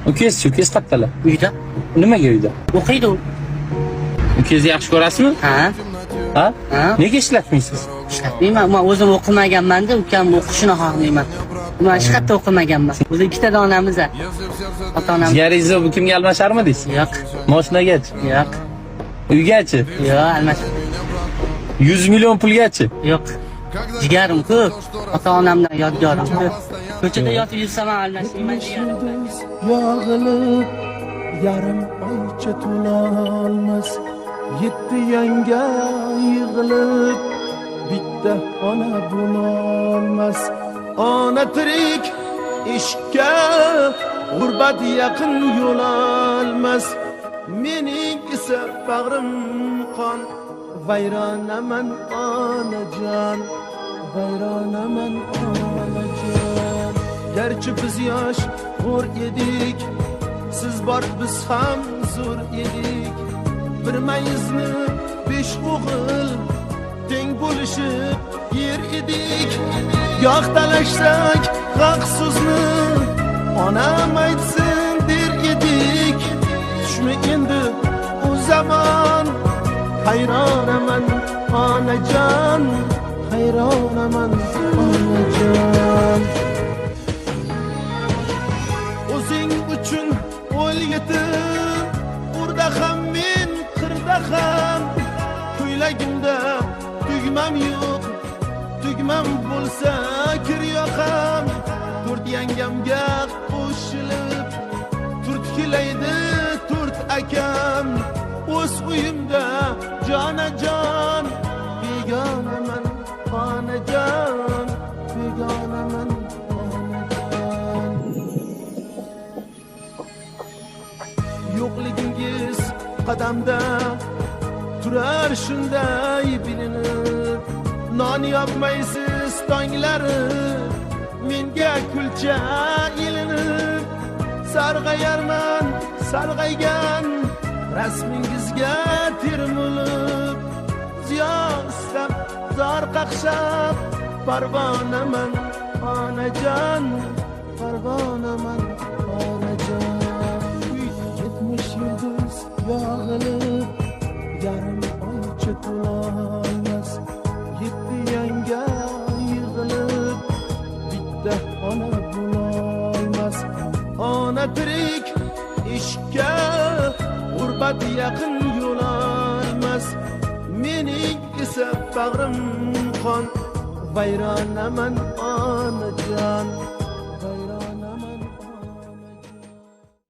Ukangiz qayerdalar? Uyda. Nimaga uyda? O'qiydi u. Ukangizni yaxshi ko'rasizmi? Ha? Ha? Ha? Nega ishlatmaysiz? Ishlatmayman. Men o'zim o'qimaganman-da, ukam o'qishini xohlayman. Men hech qayerda o'qimaganman. O'zi ikkita onamiz. Ota-onam. Jigaringizni bu kimga almasharmi deysiz? Yo'q. Mashinagachi? Yo'q. Uygachi? Yo'q, almash. 100 million pulgachi? Yo'q. Jigarim ko'p. Ota-onamdan yodgorim ko'p. Ko'chada yotib yursam ham almashmayman jigarim. Yog'ilib yarim oycha to'lolmas, 7 yanga yig'ilib bitta ona bo'lolmas. Ona tirik ishga g'urbat yaqin yo'l olmas. Mening esa bag'rim qon, vayronaman onajon, vayronaman onajon. Garchi biz yosh g'ur edik, siz bor biz ham zo'r edik. Bir mayizni 5 o'g'il teng bo'lishib yer edik. Yo'q talashsak haq so'zni onam aytsin der edik. Tushmi endi u zamon, hayronaman onajon, hayronaman onajon. O'zing uchun o'l yetim, urda ham men qirda ham. Ko'ylagimda tugmam yo'q, tugmam bo'lsa kir yoqam. 4 yangamga qo'shilib turtkilaydi 4 akam. O'z uyimda jonajon, begonaman onajon, begonaman onajon. Yo'qligingiz qadamda turar shunday bilinib. Non yopmaysiz tonglari menga kulcha ilinib. Sarg'ayarman sarg'aygan rasmingizga termulib. Ziyosam zor qaqshab parvonaman onajon, parvonaman onajon. 70 yulduz yog'ilib yarim oycha to'lolmas, 7 yanga yig'ilib bitta ona bo'lolmas. Ona tirik ishga g'urbat yaqin yo'l olmas. Mening esa bag'rim qon, vayronaman onajon.